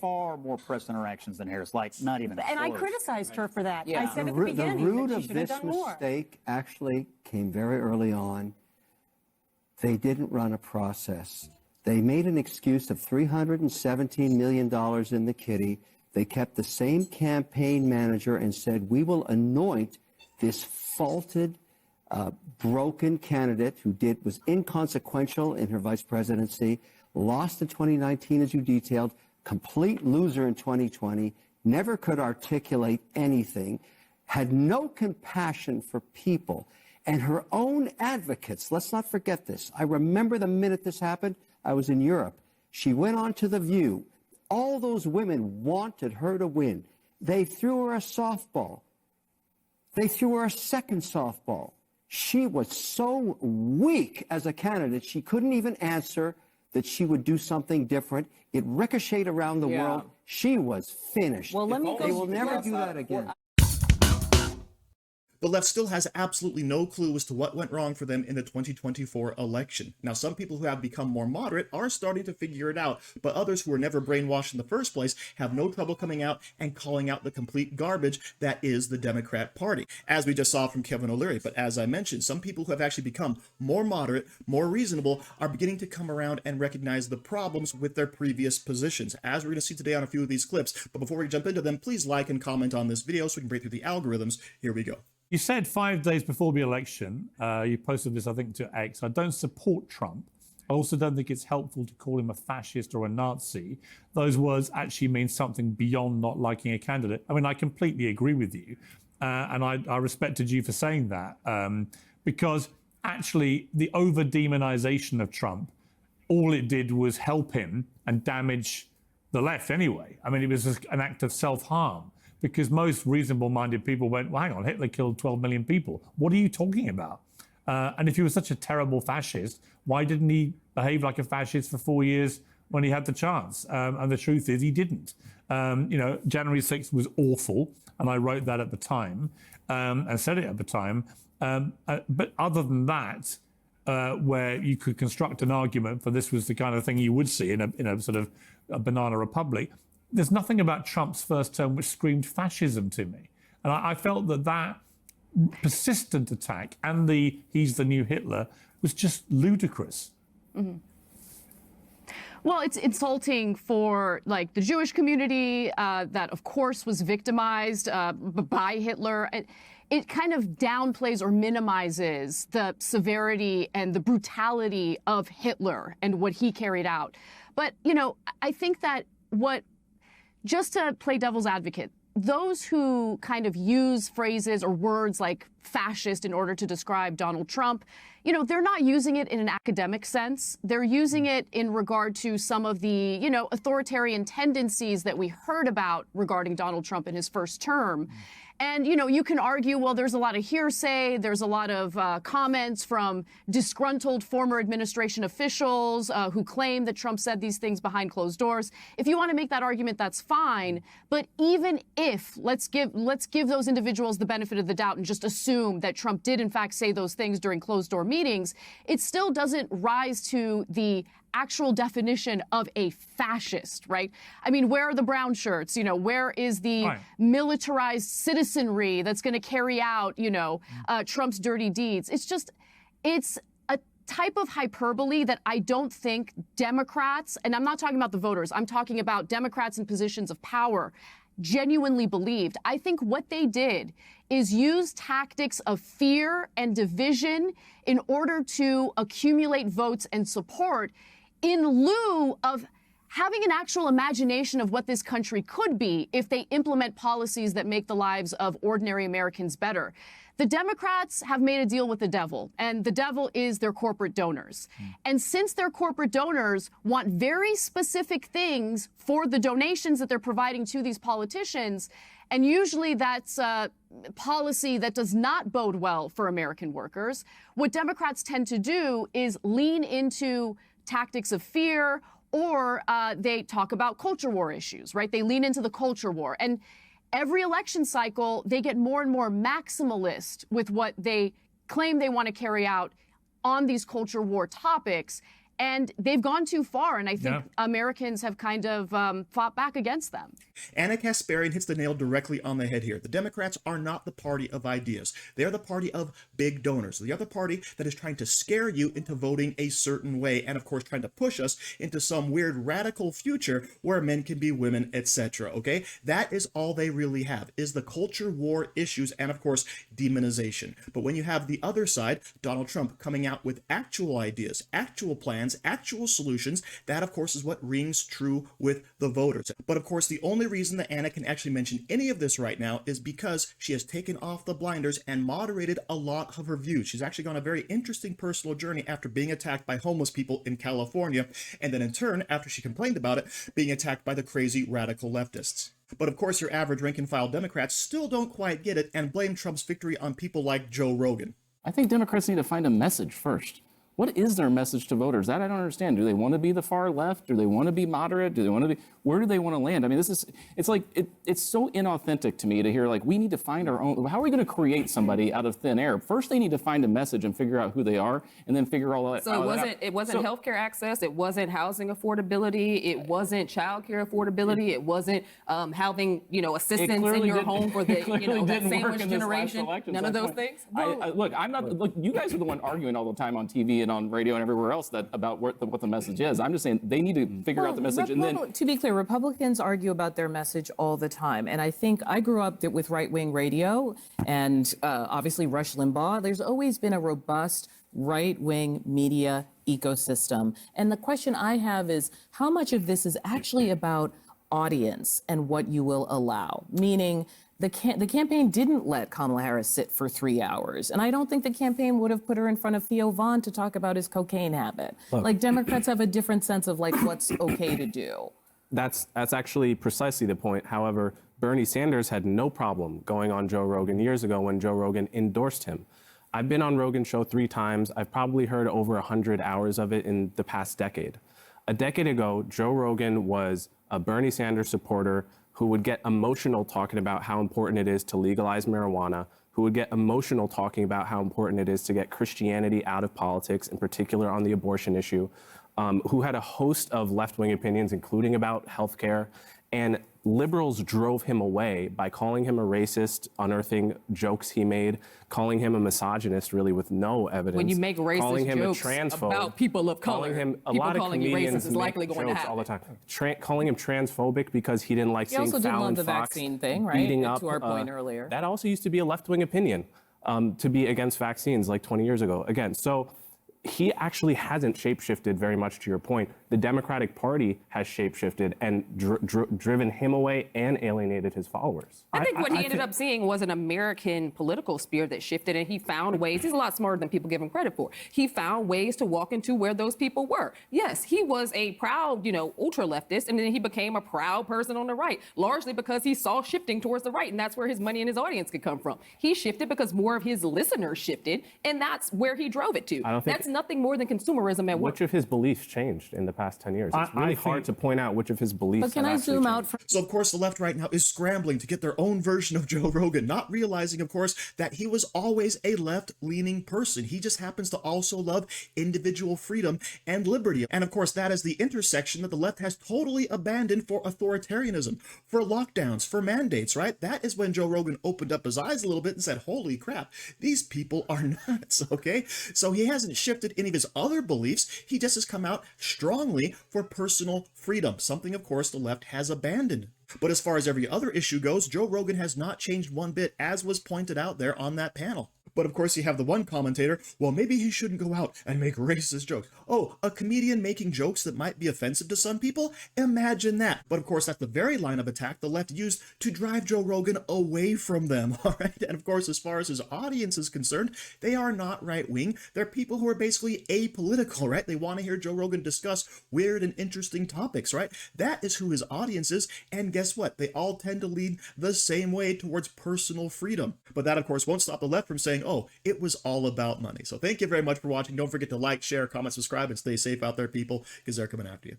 far more press interactions than Harris, like not even And I criticized her for that. Yeah. I said at the beginning the root that she of should have this done more. mistake actually came very early on. They didn't run a process. They made an excuse of $317 million in the kitty. They kept the same campaign manager and said, we will anoint this faulted, broken candidate who was inconsequential in her vice presidency, lost in 2019, as you detailed, complete loser in 2020, never could articulate anything, had no compassion for people. And her own advocates, let's not forget this. I remember the minute this happened, I was in Europe. She went on to The View. All those women wanted her to win. They threw her a softball. They threw her a second softball. She was so weak as a candidate, she couldn't even answer that she would do something different. It ricocheted around the world. She was finished. Well, let me They will never do that again. The left still has absolutely no clue as to what went wrong for them in the 2024 election. Now, some people who have become more moderate are starting to figure it out, but others who were never brainwashed in the first place have no trouble coming out and calling out the complete garbage that is the Democrat Party, as we just saw from Kevin O'Leary. But as I mentioned, some people who have actually become more moderate, more reasonable, are beginning to come around and recognize the problems with their previous positions, as we're going to see today on a few of these clips. But before we jump into them, please like and comment on this video so we can break through the algorithms. Here we go. You said 5 days before the election, you posted this, I think, to X, I don't support Trump. I also don't think it's helpful to call him a fascist or a Nazi. Those words actually mean something beyond not liking a candidate. I mean, I completely agree with you. And I respected you for saying that. Because actually, the over-demonization of Trump, all it did was help him and damage the left anyway. I mean, it was an act of self-harm. Because most reasonable-minded people went, well, hang on, Hitler killed 12 million people. What are you talking about? And if he was such a terrible fascist, why didn't he behave like a fascist for 4 years when he had the chance? And the truth is, he didn't. You know, January 6th was awful, and I wrote that at the time and said it at the time. But other than that, where you could construct an argument for this was the kind of thing you would see in a sort of a banana republic, there's nothing about Trump's first term which screamed fascism to me. And I felt that persistent attack and he's the new Hitler was just ludicrous. Mm-hmm. Well, it's insulting for, like, the Jewish community that, of course, was victimized by Hitler. It kind of downplays or minimizes the severity and the brutality of Hitler and what he carried out. But, you know, I think that just to play devil's advocate, those who kind of use phrases or words like fascist in order to describe Donald Trump, you know, they're not using it in an academic sense. They're using it in regard to some of the, you know, authoritarian tendencies that we heard about regarding Donald Trump in his first term. And, you know, you can argue, well, there's a lot of hearsay. There's a lot of comments from disgruntled former administration officials who claim that Trump said these things behind closed doors. If you want to make that argument, that's fine. But even if, let's give those individuals the benefit of the doubt and just assume that Trump did, in fact, say those things during closed door meetings, it still doesn't rise to the actual definition of a fascist, right? I mean, where are the brown shirts? You know, where is the militarized citizenry that's going to carry out, you know, Trump's dirty deeds? It's a type of hyperbole that I don't think Democrats, and I'm not talking about the voters, I'm talking about Democrats in positions of power, genuinely believed. I think what they did is use tactics of fear and division in order to accumulate votes and support in lieu of having an actual imagination of what this country could be if they implement policies that make the lives of ordinary Americans better. The Democrats have made a deal with the devil, and the devil is their corporate donors. And since their corporate donors want very specific things for the donations that they're providing to these politicians, and usually that's a policy that does not bode well for American workers, what Democrats tend to do is lean into tactics of fear, or they talk about culture war issues, right? They lean into the culture war. And every election cycle, they get more and more maximalist with what they claim they want to carry out on these culture war topics. And they've gone too far, and I think Americans have kind of fought back against them. Anna Kasparian hits the nail directly on the head here. The Democrats are not the party of ideas. They are the party of big donors. The other party that is trying to scare you into voting a certain way, and of course trying to push us into some weird radical future where men can be women, etc. Okay? That is all they really have, is the culture war issues and of course demonization. But when you have the other side, Donald Trump, coming out with actual ideas, actual plans, actual solutions, that of course is what rings true with the voters. But of course the only reason that Anna can actually mention any of this right now is because she has taken off the blinders and moderated a lot of her views. She's actually gone a very interesting personal journey after being attacked by homeless people in California, and then in turn, after she complained about it, being attacked by the crazy radical leftists. But of course your average rank-and-file Democrats still don't quite get it and blame Trump's victory on people like Joe Rogan. I think Democrats need to find a message first. What is their message to voters? That I don't understand. Do they want to be the far left? Do they want to be moderate? Do they want to be, where do they want to land? I mean, it's like, it's so inauthentic to me to hear, like, we need to find our own, how are we going to create somebody out of thin air? First, they need to find a message and figure out who they are, and then figure all that out. So it wasn't healthcare access, it wasn't housing affordability, it wasn't childcare affordability, it wasn't having, assistance in your home for the, that sandwich generation. None of those things. Look, you guys are the one arguing all the time on TV and on radio and everywhere else about what the message is. I'm just saying they need to figure out the message. And then, to be clear, Republicans argue about their message all the time. And I think I grew up with right-wing radio and obviously Rush Limbaugh. There's always been a robust right-wing media ecosystem. And the question I have is, how much of this is actually about audience and what you will allow? Meaning, the campaign didn't let Kamala Harris sit for 3 hours. And I don't think the campaign would have put her in front of Theo Vaughn to talk about his cocaine habit. Like, Democrats have a different sense of, like, what's okay to do. That's actually precisely the point. However, Bernie Sanders had no problem going on Joe Rogan years ago when Joe Rogan endorsed him. I've been on Rogan's show 3 times. I've probably heard over 100 hours of it in the past decade. A decade ago, Joe Rogan was a Bernie Sanders supporter who would get emotional talking about how important it is to legalize marijuana, who would get emotional talking about how important it is to get Christianity out of politics, in particular on the abortion issue, who had a host of left-wing opinions, including about healthcare. And liberals drove him away by calling him a racist, unearthing jokes he made, calling him a misogynist, really with no evidence. When you make racist calling him jokes a transphobe, about people of color, calling him, a people lot of calling you comedians racist is likely make going to jokes happen. all the time. Calling him transphobic because he didn't like He seeing also didn't Fallon love the Fox vaccine thing, right? beating up. To our point earlier. That also used to be a left-wing opinion, to be against vaccines like 20 years ago. Again, so he actually hasn't shapeshifted very much, to your point. The Democratic Party has shapeshifted and driven him away and alienated his followers. I think what he ended up seeing was an American political sphere that shifted, and he found ways. He's a lot smarter than people give him credit for. He found ways to walk into where those people were. Yes, he was a proud, ultra leftist, and then he became a proud person on the right, largely because he saw shifting towards the right, and that's where his money and his audience could come from. He shifted because more of his listeners shifted, and that's where he drove it to. That's nothing more than consumerism at work. Which of his beliefs changed in the past 10 years? It's really hard to point out which of his beliefs. But can I zoom out? So, of course, the left right now is scrambling to get their own version of Joe Rogan, not realizing, of course, that he was always a left-leaning person. He just happens to also love individual freedom and liberty. And, of course, that is the intersection that the left has totally abandoned for authoritarianism, for lockdowns, for mandates, right? That is when Joe Rogan opened up his eyes a little bit and said, holy crap, these people are nuts, okay? So he hasn't shifted any of his other beliefs. He just has come out strongly for personal freedom, something, of course, the left has abandoned. But as far as every other issue goes, Joe Rogan has not changed one bit, as was pointed out there on that panel. But of course, you have the one commentator, well, maybe he shouldn't go out and make racist jokes. Oh, a comedian making jokes that might be offensive to some people? Imagine that. But of course, that's the very line of attack the left used to drive Joe Rogan away from them, all right? And of course, as far as his audience is concerned, they are not right-wing. They're people who are basically apolitical, right? They want to hear Joe Rogan discuss weird and interesting topics, right? That is who his audience is, and guess what? They all tend to lead the same way towards personal freedom. But that, of course, won't stop the left from saying, oh, it was all about money. So thank you very much for watching. Don't forget to like, share, comment, subscribe, and stay safe out there, people, because they're coming after you.